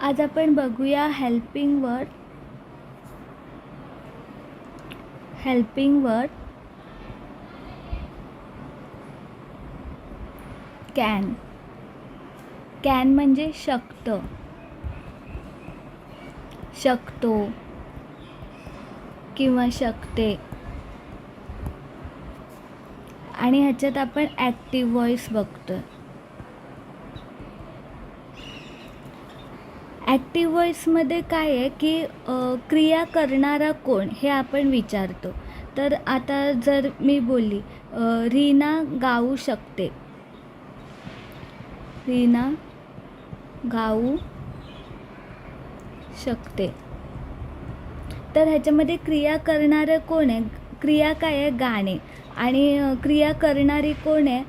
आज आपण बघूया हेल्पिंग वर्ड कॅन. कॅन म्हणजे शकतो किंवा शकते. आणि ह्याच्यात आपण ॲक्टिव्ह व्हॉइस बघतो. ॲक्टिव्ह व्हॉइसमध्ये काय आहे की क्रिया करणारा कोण हे आपण विचारतो. तर आता जर मी बोलली रीना गाऊ शकते, रीना गाऊ शकते, तर ह्याच्यामध्ये क्रिया करणारं कोण आहे? क्रिया काय आहे? गाणे. आणि क्रिया करणारी कोण आहे?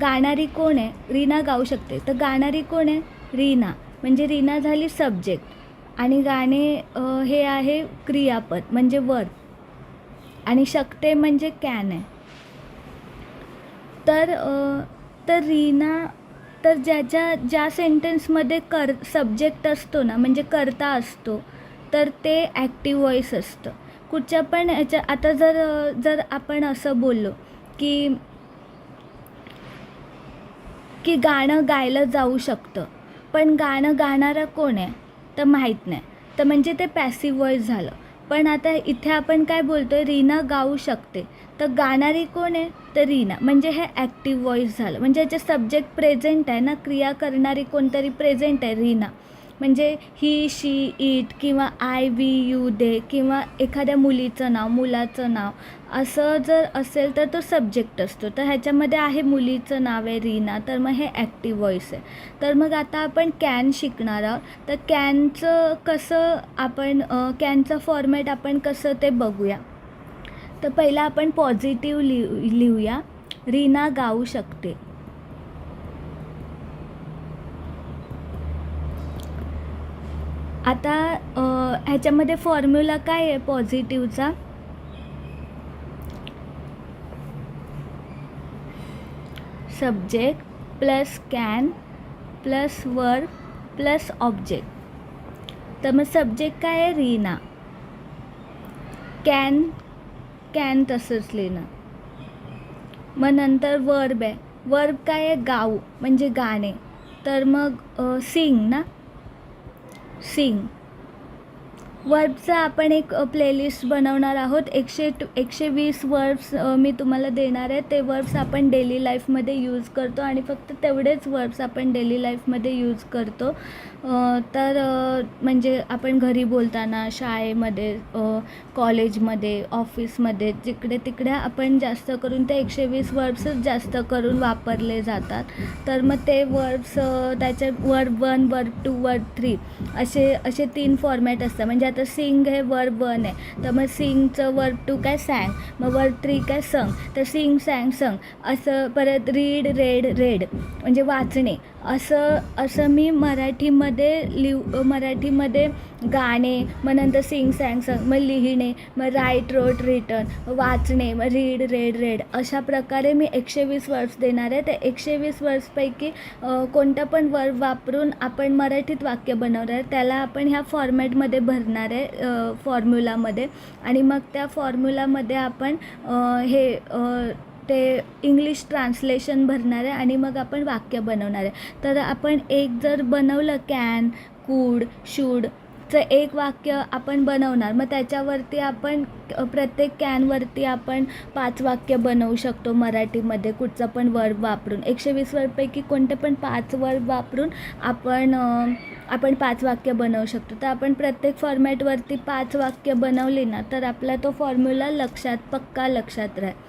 गाणारी कोण आहे? रीना गाऊ शकते, तर गाणारी कोण आहे? रीना. म्हणजे रीना झाली सब्जेक्ट आणि गाणे हे आहे क्रियापद म्हणजे वर्ब. आणि शकते म्हणजे कॅन आहे. तर रीना, तर ज्या सेंटेन्समध्ये सब्जेक्ट असतो ना, म्हणजे कर्ता असतो, तर ते ॲक्टिव्ह व्हॉइस असतं. कुठच्या पण ह्याच्या आता जर आपण असं बोललो की गाणं गायलं जाऊ शकतं, पण गाणं गाणारा कोण आहे तर माहीत नाही, तर म्हणजे ते पॅसिव्ह व्हॉइस झालं. पण आता इथे आपण काय बोलतो आहे? रीना गाऊ शकते, तर गाणारी कोण आहे तर रीना, म्हणजे हे ॲक्टिव्ह व्हॉइस झालं. म्हणजे याचे सब्जेक्ट प्रेझेंट आहे ना, क्रिया करणारी कोणतरी प्रेझेंट आहे रीना. म्हणजे ही, शी, इट किंवा आय, वी, यू, दे किंवा एखाद्या मुलीचं नाव, मुलाचं नाव असं जर असेल तर तो सब्जेक्ट असतो. तर ह्याच्यामध्ये आहे मुलीचं नाव आहे रीना, तर मग हे ॲक्टिव्ह व्हॉइस आहे. तर मग आता आपण कॅन शिकणार आहोत. तर कॅनचं कसं आपण कॅनचं फॉर्मॅट आपण कसं ते बघूया. तर पहिला आपण पॉझिटिव्ह लिहूया. रीना गाऊ शकते. आता ह्याच्यामध्ये फॉर्म्युला काय आहे पॉझिटिव्हचा? Subject plus can plus verb plus object. तर मग सब्जेक्ट काय आहे? रीना. कॅन तसंच लिहिणं. मग नंतर वर्ब आहे. वर्ब काय आहे? गाऊ म्हणजे गाणे. तर मग सिंग ना, सिंग. वर्बचा आपण एक प्लेलिस्ट बनवणार आहोत. 120 वर्ब्स मी तुम्हाला देणार आहे. ते वर्ब्स आपण डेली लाईफमध्ये यूज करतो आणि फक्त तेवढेच वर्ब्स आपण डेली लाईफमध्ये यूज करतो. तर म्हणजे आपण घरी बोलताना, शाळेमध्ये, कॉलेजमध्ये, ऑफिसमध्ये, जिकडे तिकडे आपण जास्त करून ते 120 वर्ब्सच जास्त करून वापरले जातात. तर मग ते वर्ब्स त्याच्यात वर्ब 1, वर्ब 2, वर्ब 3 असे 3 फॉर्मॅट असतात. म्हणजे आता सिंग हे वर्ब 1 आहे, तर मग सिंगचं वर्ब 2 काय? सॅंग. मग वर्ब 3 काय? संग. तर सिंग, सॅंग, संग असं. परत रीड, रेड म्हणजे वाचणे. असं मी मराठीमध्ये गाणे, मग नंतर सिंग, सॅंग, संग, मग लिहिणे, मग राईट, रोट, रिटन, वाचणे, मग रीड, रेड अशा प्रकारे मी 120 वर्ड्स देणार आहे. त्या 120 वर्ड्सपैकी कोणता पण वर्ब वापरून आपण मराठीत वाक्य बनवणार आहे, त्याला आपण ह्या फॉर्मॅटमध्ये भरणार आहे फॉर्म्युलामध्ये. आणि मग त्या फॉर्म्युलामध्ये आपण ते इंग्लिश ट्रान्सलेशन भरणार आहे आणि मग आपण वाक्य बनवणार आहे. तर आपण एक जर बनवलं कॅन, कूड, शूडचं एक वाक्य आपण बनवणार, मग त्याच्यावरती आपण प्रत्येक कॅनवरती आपण 5 वाक्य बनवू शकतो मराठीमध्ये कुठचा पण वर्ब वापरून. 120 वर्डपैकी कोणते पण 5 वर्ब वापरून आपण 5 वाक्य बनवू शकतो. तर आपण प्रत्येक फॉर्मॅटवरती 5 वाक्य बनवली ना, तर आपला तो फॉर्म्युला पक्का लक्षात राहील.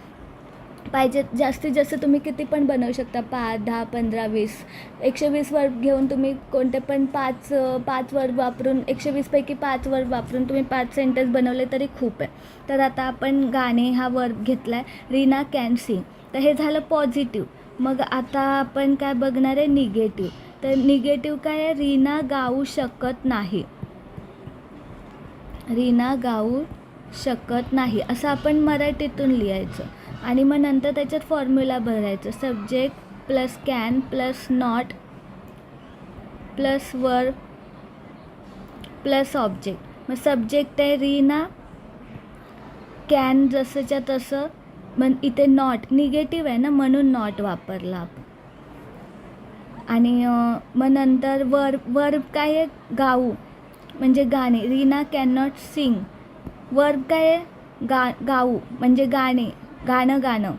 पाहिजे जास्तीत जास्त तुम्ही किती पण बनवू शकता, 5, 10, 15, 20. 120 वर्ब घेऊन तुम्ही कोणते पण 5 वर्ब वापरून 120पैकी 5 वर्ब वापरून तुम्ही 5 सेंटेन्स बनवले तरी खूप आहे. तर आता आपण गाणे हा वर्ब घेतला आहे, रीना कॅन सिंग. तर हे झालं पॉझिटिव्ह. मग आता आपण काय बघणार आहे? निगेटिव्ह. तर निगेटिव्ह काय आहे? रीना गाऊ शकत नाही. रीना गाऊ शकत नाही असं आपण मराठीतून लिहायचं. आणि मग नंतर त्याच्यात फॉर्म्युला भरायचं. Subject plus can plus not plus verb plus object. मग सब्जेक्ट आहे रीना, कॅन जसंच्या तसं. मग इथे नॉट निगेटिव्ह आहे ना, म्हणून नॉट वापरला आपण. आणि मग नंतर वर्ब काय आहे, गाऊ म्हणजे गाणे. Reena can not sing. Verb काय आहे, गाऊ म्हणजे गाणं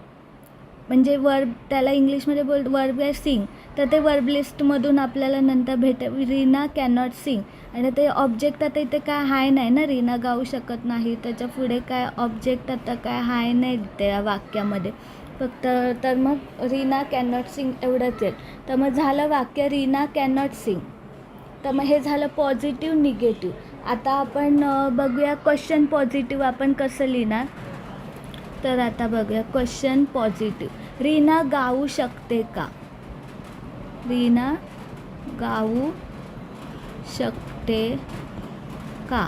म्हणजे वर्ब. त्याला इंग्लिशमध्ये वर्ब आहे सिंग. तर ते वर्ब लिस्टमधून आपल्याला नंतर रीना कॅन नॉट सिंग. आणि ते ऑब्जेक्ट आता इथे काय हाय नाही ना, रीना गाऊ शकत नाही. त्याच्या पुढे काय ऑब्जेक्ट आता काय हाय नाही त्या वाक्यामध्ये फक्त. तर मग रीना कॅन नॉट सिंग एवढंच आहे. तर मग झालं वाक्य रीना कॅन नॉट सिंग. तर मग हे झालं पॉझिटिव्ह निगेटिव्ह. आता आपण बघूया क्वेश्चन पॉझिटिव्ह आपण कसं लिहिणार. तर आता बघूया क्वेश्चन पॉझिटिव्ह. रीना गाऊ शकते का. रीना गाऊ शकते का.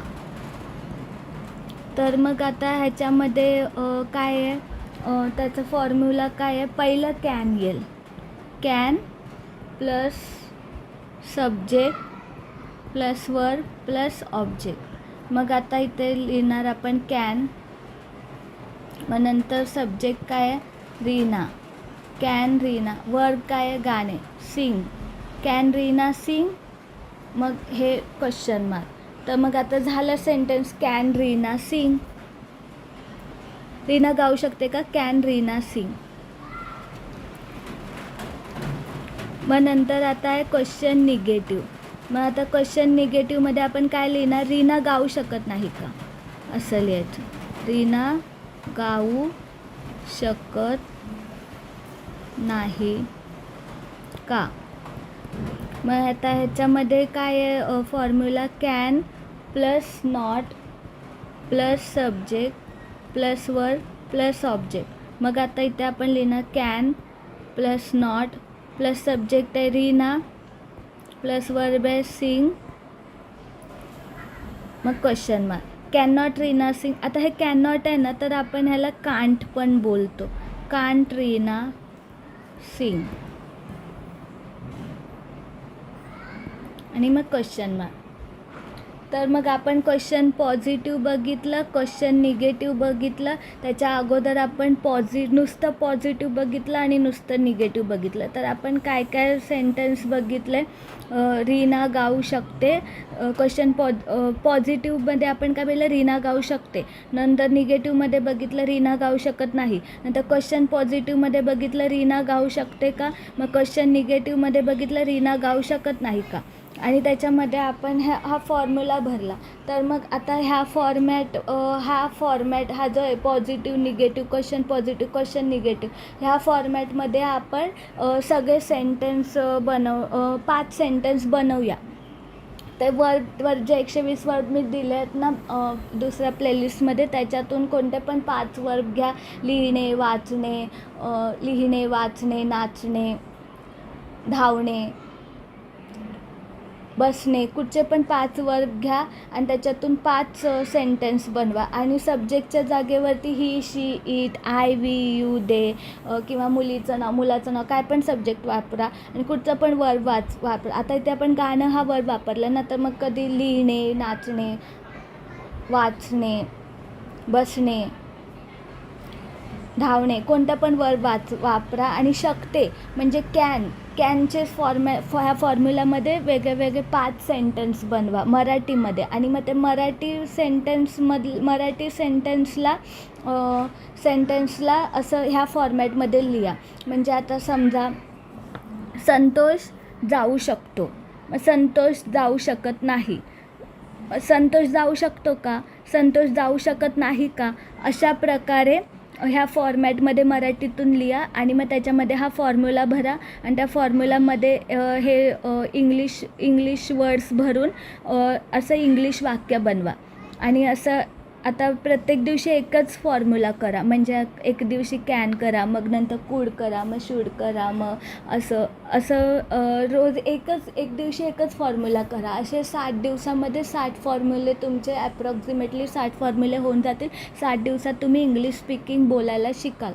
तर मग आता ह्याच्यामध्ये काय आहे, त्याचं फॉर्म्युला काय आहे. पहिलं कॅन येईल. Can plus subject plus verb plus object. मग आता इथे लिहिणार आपण कॅन. मग नंतर सब्जेक्ट काय आहे, रीना. कॅन रीना. वर्ब काय आहे, गाणे. सिंग. कॅन रीना सिंग. मग हे क्वेश्चन मार्क. तर मग आता झालं सेंटेन्स, कॅन रीना सिंग. रीना गाऊ शकते का, कॅन रीना सिंग. मग नंतर आता आहे क्वेश्चन निगेटिव्ह. मग आता क्वेश्चन निगेटिव्हमध्ये आपण काय लिहिणार, रीना गाऊ शकत नाही का असं लिहायचं. रीना गाऊ शकत नाही का. मग आता ह्याच्यामध्ये काय आहे formula, can plus not plus subject plus verb plus object. मग आता इथे आपण लिहिणार can plus not plus subject आहे रीना प्लस वर्ब आहे सिंग. मग question mark. Can not Reena sing. आता हे कॅन नॉट आहे ना, तर आपण ह्याला कांट पण बोलतो. कांट रीना सिंग. आणि मग क्वेश्चन मार्क. तर मग आपण क्वेश्चन पॉझिटिव्ह बघितलं, क्वेश्चन निगेटिव्ह बघितलं. त्याच्या अगोदर आपण नुसतं पॉझिटिव्ह बघितलं आणि नुसतं निगेटिव्ह बघितलं. तर आपण काय काय सेंटेन्स बघितले. रीना गाऊ शकते. क्वेश्चन पॉझिटिव्हमध्ये आपण काय बघितलं, रीना गाऊ शकते. नंतर निगेटिव्हमध्ये बघितलं रीना गाऊ शकत नाही. नंतर क्वेश्चन पॉझिटिव्हमध्ये बघितलं रीना गाऊ शकते का. मग क्वेश्चन निगेटिव्हमध्ये बघितलं रीना गाऊ शकत नाही का. आणि त्याच्यामध्ये आपण हा फॉर्म्युला भरला. तर मग आता हा फॉर्मॅट हा जो आहे positive negative question positive question negative, ह्या फॉर्मॅटमध्ये आपण सगळे सेंटेन्स 5 सेंटेन्स बनवूया. ते वर जे 120 वर्ब मी दिले आहेत ना दुसऱ्या प्लेलिस्टमध्ये, त्याच्यातून कोणते पण 5 वर्ब घ्या. लिहिणे वाचणे नाचणे धावणे बसणे, कुठचे पण 5 वर्ब घ्या आणि त्याच्यातून 5 सेंटेन्स बनवा. आणि सब्जेक्टच्या जागेवरती he she it I we you they किंवा मुलीचं नाव मुलाचं नाव काय पण सब्जेक्ट वापरा आणि कुठचं पण वर्ब वापरा. आता इथे आपण गाणं हा वर्ब वापरला ना, तर मग कधी लिहिणे नाचणे वाचणे बसणे धावणे कोणता पण वर्ब वापरा. आणि शकते म्हणजे कॅनचे ह्या फॉर्म्युलामध्ये वेगळे 5 सेंटेन्स बनवा मराठीमध्ये. आणि मग ते मराठी सेंटेन्सला असं ह्या फॉर्मॅटमध्ये लिहा. म्हणजे आता समजा संतोष जाऊ शकतो, मग संतोष जाऊ शकत नाही. संतोष जाऊ शकतो का, संतोष जाऊ शकत नाही का, अशा प्रकारे ह्या फॉर्मॅटमध्ये मराठीतून लिहा. आणि मग त्याच्यामध्ये हा फॉर्म्युला भरा आणि त्या फॉर्म्युलामध्ये हे इंग्लिश वर्ड्स भरून असं इंग्लिश वाक्य बनवा. आणि असं आता प्रत्येक दिवशी एकच फॉर्म्युला करा. म्हणजे एक दिवशी कॅन करा, मग नंतर कुड करा, मग शूड करा, मग असं रोज एक दिवशी एकच फॉर्म्युला करा. असे 60 दिवसामध्ये 60 फॉर्म्युले तुमचे ॲप्रॉक्सिमेटली 60 फॉर्म्युले होऊन जातील. 60 दिवसात तुम्ही इंग्लिश स्पीकिंग बोलायला शिकाल.